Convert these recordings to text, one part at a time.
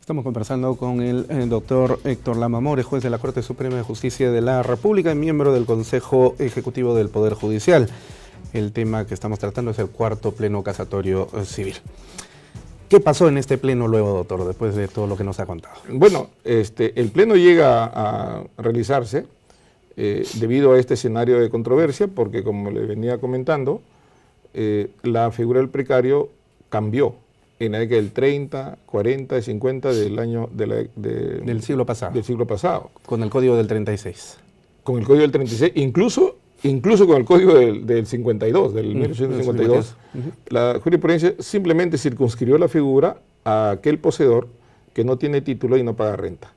Estamos conversando con el doctor Héctor Lamamore, juez de la Corte Suprema de Justicia de la República y miembro del Consejo Ejecutivo del Poder Judicial. El tema que estamos tratando es el cuarto pleno casatorio civil. ¿Qué pasó en este pleno luego, doctor, después de todo lo que nos ha contado? Bueno, el pleno llega a realizarse debido a este escenario de controversia, porque como le venía comentando, la figura del precario cambió en la década del 30, 40 y 50 del año del siglo pasado. Con el Código del 36. Con el Código del 36, incluso con el Código del 52, del 1852, la jurisprudencia simplemente circunscribió la figura a aquel poseedor que no tiene título y no paga renta.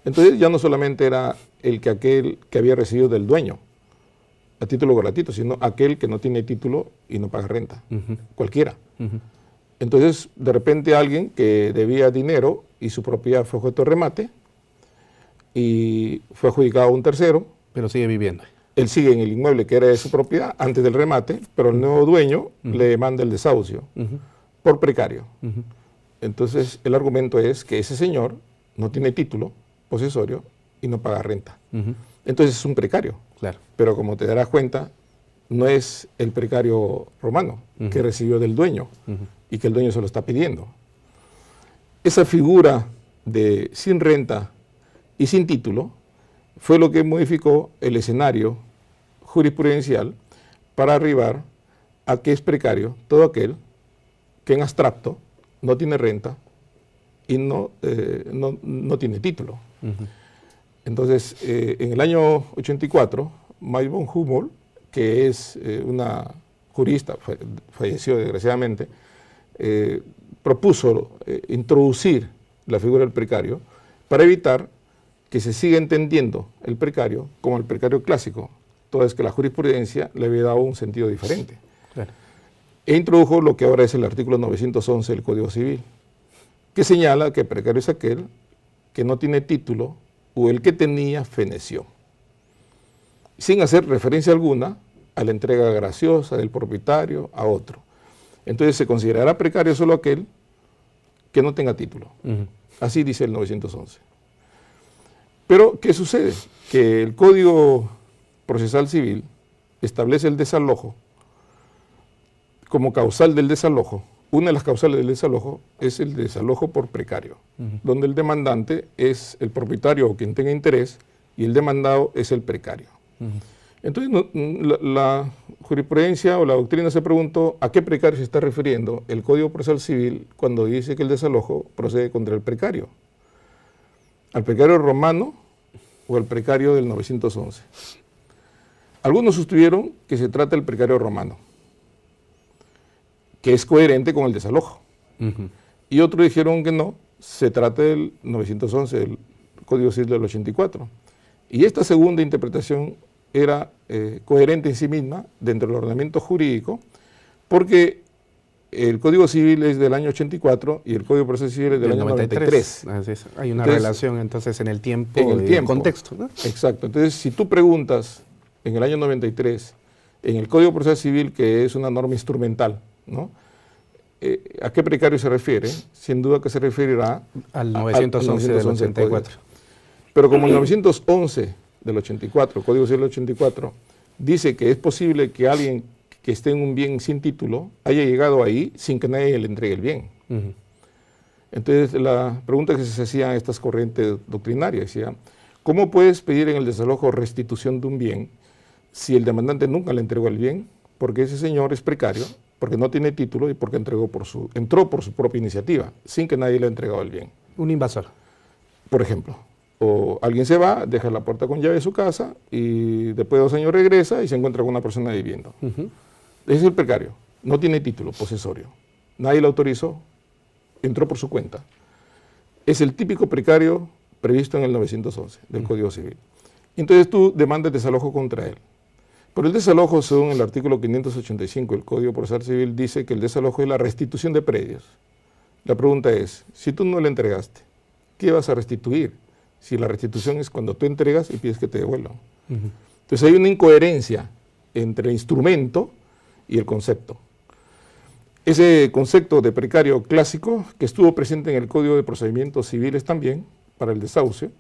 Entonces ya no solamente era aquel que había recibido del dueño a título gratuito, sino aquel que no tiene título y no paga renta, cualquiera. Entonces, de repente alguien que debía dinero y su propiedad fue objeto de remate y fue adjudicado a un tercero. Pero sigue viviendo. Él sigue en el inmueble que era de su propiedad antes del remate, pero el nuevo dueño le demanda el desahucio por precario. Entonces, el argumento es que ese señor no tiene título posesorio y no paga renta. Entonces es un precario. Claro. Pero como te darás cuenta, no es el precario romano que recibió del dueño y que el dueño se lo está pidiendo. Esa figura de sin renta y sin título fue lo que modificó el escenario jurisprudencial para arribar a que es precario todo aquel que en abstracto no tiene renta y no tiene título. Entonces, en el año 84, May von Humboldt, que es una jurista, falleció desgraciadamente, propuso introducir la figura del precario para evitar que se siga entendiendo el precario como el precario clásico, toda vez que la jurisprudencia le había dado un sentido diferente. Claro. E introdujo lo que ahora es el artículo 911 del Código Civil, que señala que precario es aquel que no tiene título o el que tenía feneció, sin hacer referencia alguna a la entrega graciosa del propietario a otro. Entonces se considerará precario solo aquel que no tenga título. Así dice el 911. Pero, ¿qué sucede? Que el Código Procesal Civil establece el desalojo como causal del desalojo. Una de las causales del desalojo es el desalojo por precario, donde el demandante es el propietario o quien tenga interés y el demandado es el precario. Entonces, la jurisprudencia o la doctrina se preguntó a qué precario se está refiriendo el Código Procesal Civil cuando dice que el desalojo procede contra el precario. ¿Al precario romano o al precario del 911? Algunos sostuvieron que se trata del precario romano, que es coherente con el desalojo. Y otros dijeron que no, se trata del 911, del Código Civil del 84. Y esta segunda interpretación era coherente en sí misma dentro del ordenamiento jurídico, porque el Código Civil es del año 84 y el Código Procesal Civil es del año 93. Hay una relación entonces en el tiempo y el contexto, ¿no? Exacto. Entonces, si tú preguntas en el año 93, en el Código Procesal Civil, que es una norma instrumental, ¿no? ¿A qué precario se refiere? Sin duda que se referirá al 911 del 84. Pero como el 911 del 84, Código Civil del 84, dice que es posible que alguien que esté en un bien sin título haya llegado ahí sin que nadie le entregue el bien. Entonces, la pregunta que se hacía a estas corrientes doctrinarias decía, ¿cómo puedes pedir en el desalojo restitución de un bien si el demandante nunca le entregó el bien? Porque ese señor es precario, porque no tiene título y porque entró por su propia iniciativa, sin que nadie le haya entregado el bien. Un invasor. Por ejemplo. O alguien se va, deja la puerta con llave de su casa y después de 2 años regresa y se encuentra con una persona viviendo. Ese es el precario. No tiene título posesorio. Nadie lo autorizó. Entró por su cuenta. Es el típico precario previsto en el 911 del Código Civil. Entonces tú demandas desalojo contra él. Pero el desalojo, según el artículo 585 del Código Procesal Civil, dice que el desalojo es la restitución de predios. La pregunta es, si tú no le entregaste, ¿qué vas a restituir? Si la restitución es cuando tú entregas y pides que te devuelvan. Entonces hay una incoherencia entre el instrumento y el concepto. Ese concepto de precario clásico, que estuvo presente en el Código de Procedimientos Civiles también, para el desahucio,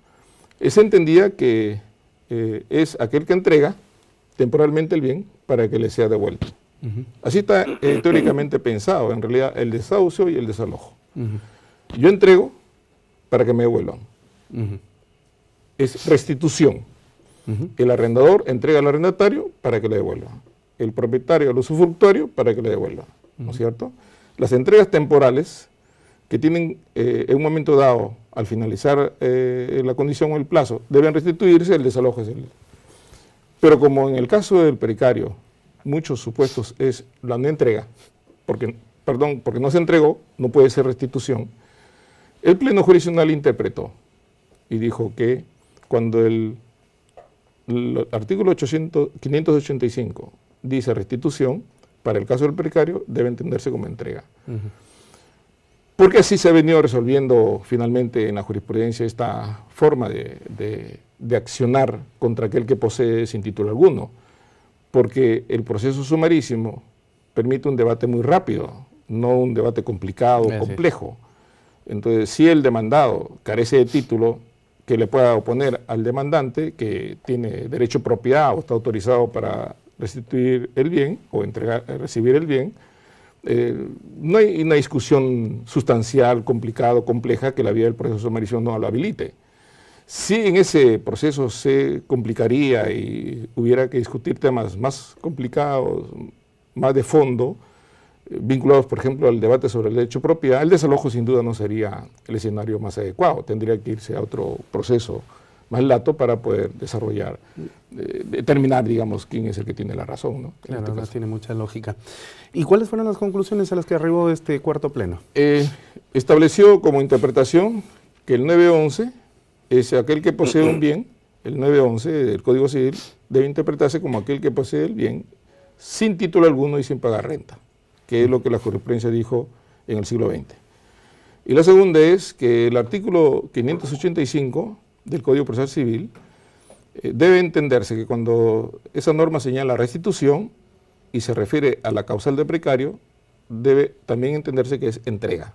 se entendía que es aquel que entrega temporalmente el bien para que le sea devuelto. Así está teóricamente pensado, en realidad, el desahucio y el desalojo. Yo entrego para que me devuelvan. Es restitución. El arrendador entrega al arrendatario para que le devuelva. El propietario al usufructuario para que le devuelva. ¿No es cierto? Las entregas temporales que tienen en un momento dado, al finalizar la condición o el plazo, deben restituirse, el desalojo es el. Pero como en el caso del precario, muchos supuestos es la no entrega, porque no se entregó, no puede ser restitución. El Pleno Jurisdiccional interpretó y dijo que cuando el artículo 585 dice restitución, para el caso del precario debe entenderse como entrega. Porque así se ha venido resolviendo finalmente en la jurisprudencia esta forma de accionar contra aquel que posee sin título alguno, porque el proceso sumarísimo permite un debate muy rápido, no un debate complicado, complejo. Entonces, si el demandado carece de título que le pueda oponer al demandante, que tiene derecho a propiedad o está autorizado para restituir el bien o recibir el bien, no hay una discusión sustancial, complicada, compleja, que la vía del proceso sumarísimo no lo habilite. Si en ese proceso se complicaría y hubiera que discutir temas más complicados, más de fondo, vinculados, por ejemplo, al debate sobre el derecho a propiedad, el desalojo sin duda no sería el escenario más adecuado. Tendría que irse a otro proceso más lato para poder desarrollar, determinar, digamos, quién es el que tiene la razón, ¿no? Claro, no tiene mucha lógica. ¿Y cuáles fueron las conclusiones a las que arribó este cuarto pleno? Estableció como interpretación que el 911 es aquel que posee un bien, el 911 del Código Civil debe interpretarse como aquel que posee el bien sin título alguno y sin pagar renta, que es lo que la jurisprudencia dijo en el siglo XX. Y la segunda es que el artículo 585 del Código Procesal Civil debe entenderse que cuando esa norma señala restitución y se refiere a la causal de precario, debe también entenderse que es entrega.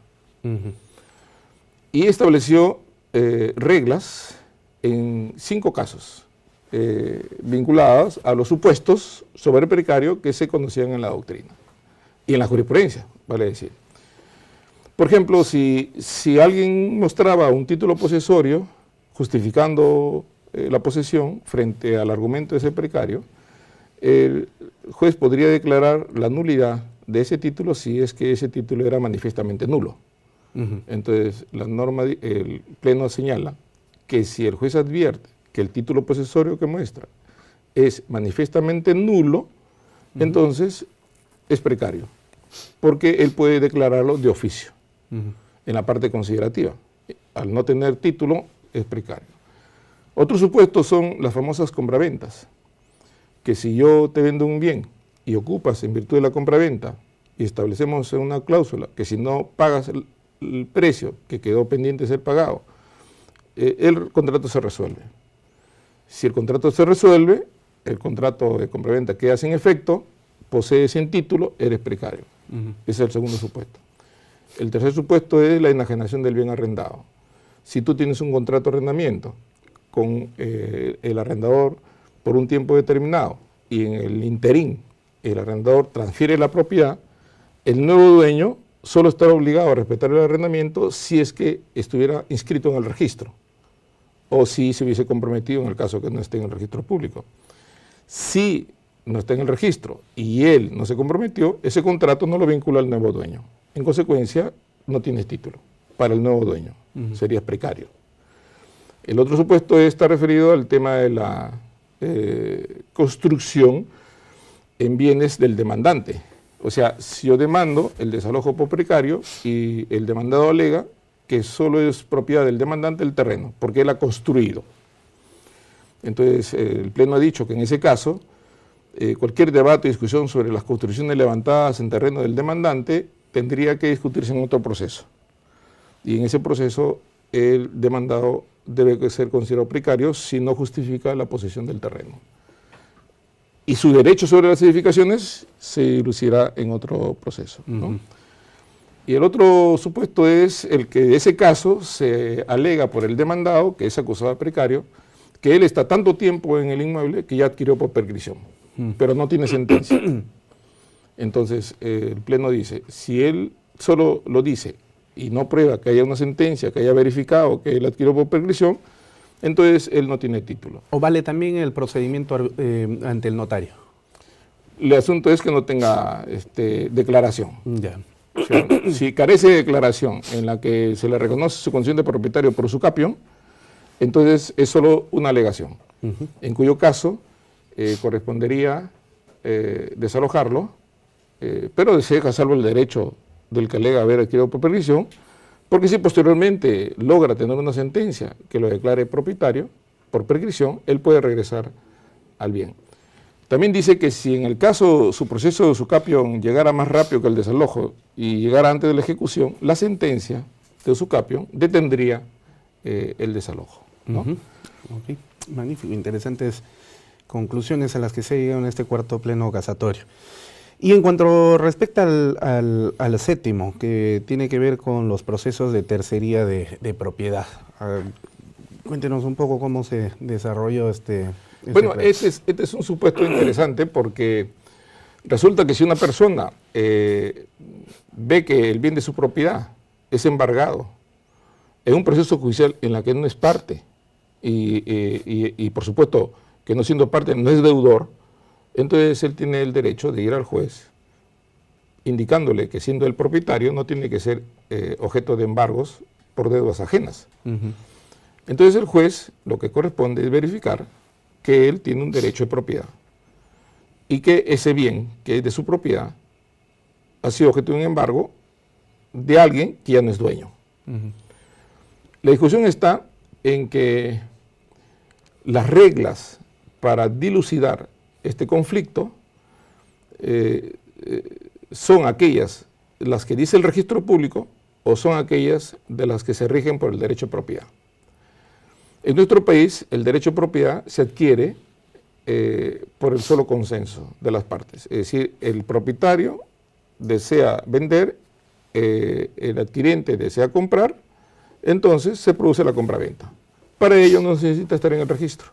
Y estableció reglas en 5 casos vinculadas a los supuestos sobre el precario que se conocían en la doctrina y en la jurisprudencia, vale decir. Por ejemplo, si alguien mostraba un título posesorio justificando la posesión frente al argumento de ese precario, el juez podría declarar la nulidad de ese título si es que ese título era manifiestamente nulo. Entonces, la norma, el Pleno señala que si el juez advierte que el título posesorio que muestra es manifiestamente nulo, entonces es precario, porque él puede declararlo de oficio, en la parte considerativa. Al no tener título, es precario. Otros supuestos son las famosas compraventas, que si yo te vendo un bien y ocupas en virtud de la compraventa y establecemos una cláusula que si no pagas el precio que quedó pendiente de ser pagado, el contrato se resuelve. Si el contrato se resuelve, el contrato de compraventa queda sin efecto, posees sin título, eres precario. Ese es el segundo supuesto. El tercer supuesto es la enajenación del bien arrendado. Si tú tienes un contrato de arrendamiento con el arrendador por un tiempo determinado y en el interín el arrendador transfiere la propiedad, el nuevo dueño solo estará obligado a respetar el arrendamiento si es que estuviera inscrito en el registro o si se hubiese comprometido en el caso que no esté en el registro público. Si no está en el registro y él no se comprometió, ese contrato no lo vincula al nuevo dueño. En consecuencia, no tienes título para el nuevo dueño, serías precario. El otro supuesto está referido al tema de la construcción en bienes del demandante. O sea, si yo demando el desalojo por precario y el demandado alega que solo es propiedad del demandante el terreno, porque él ha construido. Entonces, el Pleno ha dicho que en ese caso, cualquier debate o discusión sobre las construcciones levantadas en terreno del demandante tendría que discutirse en otro proceso. Y en ese proceso, el demandado debe ser considerado precario si no justifica la posesión del terreno. Y su derecho sobre las edificaciones se lucirá en otro proceso, ¿no? Y el otro supuesto es el que de ese caso se alega por el demandado, que es acusado de precario, que él está tanto tiempo en el inmueble que ya adquirió por prescripción, pero no tiene sentencia. Entonces, el Pleno dice, si él solo lo dice y no prueba que haya una sentencia, que haya verificado que él adquirió por prescripción, entonces él no tiene título. ¿O vale también el procedimiento ante el notario? El asunto es que no tenga declaración. Ya. O sea, si carece de declaración en la que se le reconoce su condición de propietario por su capión, entonces es solo una alegación, en cuyo caso correspondería desalojarlo, pero se deja salvo el derecho del que alega haber adquirido por prescripción, porque si posteriormente logra tener una sentencia que lo declare propietario por prescripción, él puede regresar al bien. También dice que si en el caso su proceso de usucapión llegara más rápido que el desalojo y llegara antes de la ejecución, la sentencia de usucapión detendría el desalojo, ¿no? Ok, magnífico, interesantes conclusiones a las que se llega en este cuarto pleno casatorio. Y en cuanto respecta al séptimo, que tiene que ver con los procesos de tercería de propiedad, cuéntenos un poco cómo se desarrolló Bueno, este es un supuesto interesante porque resulta que si una persona ve que el bien de su propiedad es embargado en un proceso judicial en la que no es parte y por supuesto que no siendo parte no es deudor, entonces él tiene el derecho de ir al juez indicándole que siendo el propietario no tiene que ser objeto de embargos por deudas ajenas. Entonces el juez lo que corresponde es verificar que él tiene un derecho de propiedad y que ese bien que es de su propiedad ha sido objeto de un embargo de alguien que ya no es dueño. La discusión está en que las reglas para dilucidar este conflicto son aquellas las que dice el registro público o son aquellas de las que se rigen por el derecho de propiedad. En nuestro país, el derecho de propiedad se adquiere por el solo consenso de las partes. Es decir, el propietario desea vender, el adquirente desea comprar, entonces se produce la compraventa. Para ello no se necesita estar en el registro.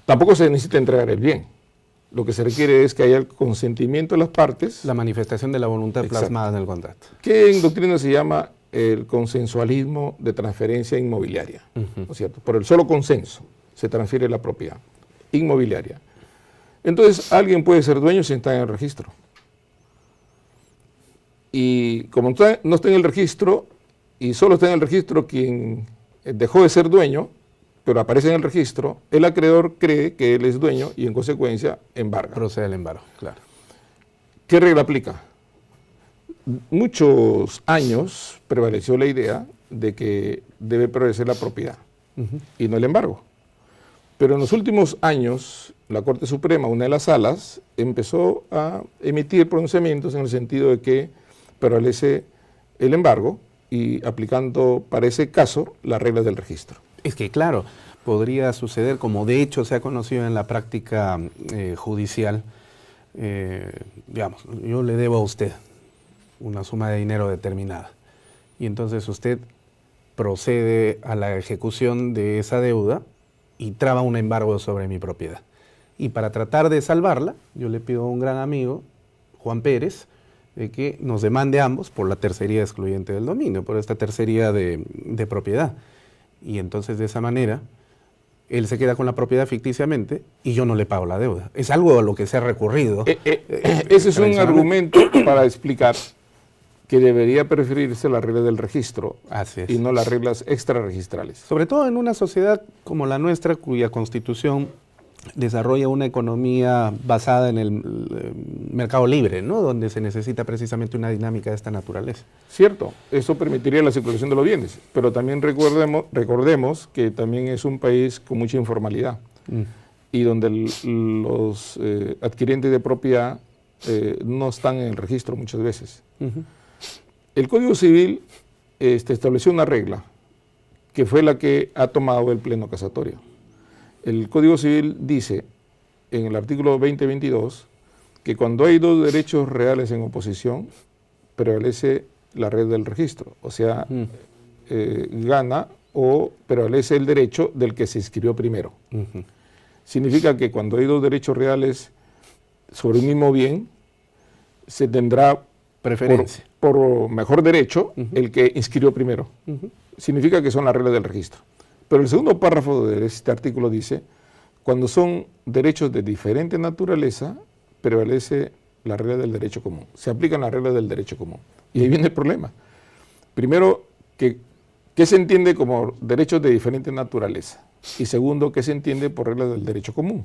Tampoco se necesita entregar el bien. Lo que se requiere es que haya el consentimiento de las partes. La manifestación de la voluntad plasmada en el contrato. Que en doctrina se llama el consensualismo de transferencia inmobiliaria, ¿no es cierto? Por el solo consenso se transfiere la propiedad inmobiliaria. Entonces, alguien puede ser dueño sin estar en el registro. Y como no está en el registro, y solo está en el registro quien dejó de ser dueño, pero aparece en el registro, el acreedor cree que él es dueño y en consecuencia embarga. Procede el embargo, claro. ¿Qué regla aplica? Muchos años prevaleció la idea de que debe prevalecer la propiedad y no el embargo. Pero en los últimos años, la Corte Suprema, una de las salas, empezó a emitir pronunciamientos en el sentido de que prevalece el embargo y aplicando para ese caso las reglas del registro. Es que claro, podría suceder, como de hecho se ha conocido en la práctica judicial, digamos, yo le debo a usted una suma de dinero determinada y entonces usted procede a la ejecución de esa deuda y traba un embargo sobre mi propiedad. Y para tratar de salvarla, yo le pido a un gran amigo, Juan Pérez, de que nos demande ambos por la tercería excluyente del dominio, por esta tercería de propiedad. Y entonces de esa manera, él se queda con la propiedad ficticiamente y yo no le pago la deuda. Es algo a lo que se ha recurrido. Ese es un argumento para explicar que debería preferirse la regla del registro y no las reglas extrarregistrales. Sobre todo en una sociedad como la nuestra, cuya constitución desarrolla una economía basada en el mercado libre, ¿no? Donde se necesita precisamente una dinámica de esta naturaleza. Cierto, eso permitiría la circulación de los bienes, pero también recordemos que también es un país con mucha informalidad y donde los adquirientes de propiedad no están en el registro muchas veces. El Código Civil estableció una regla que fue la que ha tomado el Pleno Casatorio. El Código Civil dice en el artículo 2022 que cuando hay dos derechos reales en oposición, prevalece la regla del registro, o sea, gana o prevalece el derecho del que se inscribió primero. Significa que cuando hay dos derechos reales sobre un mismo bien, se tendrá preferencia por mejor derecho el que inscribió primero. Significa que son las reglas del registro. Pero el segundo párrafo de este artículo dice, cuando son derechos de diferente naturaleza, prevalece la regla del derecho común. Se aplican las reglas del derecho común. Y ahí viene el problema. Primero, ¿qué se entiende como derechos de diferente naturaleza? Y segundo, ¿qué se entiende por reglas del derecho común?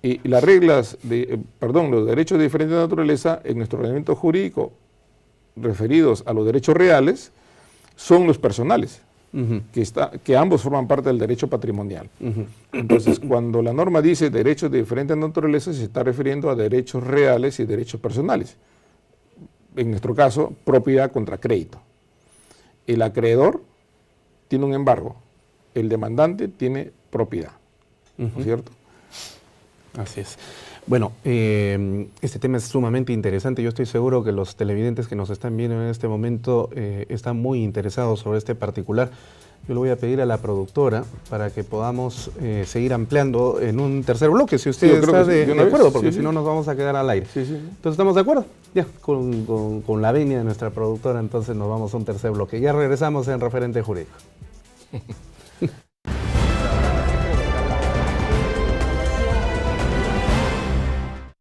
Y las reglas, los derechos de diferente naturaleza en nuestro ordenamiento jurídico referidos a los derechos reales son los personales, que ambos forman parte del derecho patrimonial. Entonces, cuando la norma dice derechos de diferente naturaleza, se está refiriendo a derechos reales y derechos personales. En nuestro caso, propiedad contra crédito. El acreedor tiene un embargo, el demandante tiene propiedad, ¿no es cierto? Así es. Bueno, este tema es sumamente interesante. Yo estoy seguro que los televidentes que nos están viendo en este momento están muy interesados sobre este particular. Yo le voy a pedir a la productora para que podamos seguir ampliando en un tercer bloque, si usted está de acuerdo, porque si no nos vamos a quedar al aire. Entonces, ¿estamos de acuerdo? Ya, con la venia de nuestra productora, entonces nos vamos a un tercer bloque. Ya regresamos en Referente Jurídico.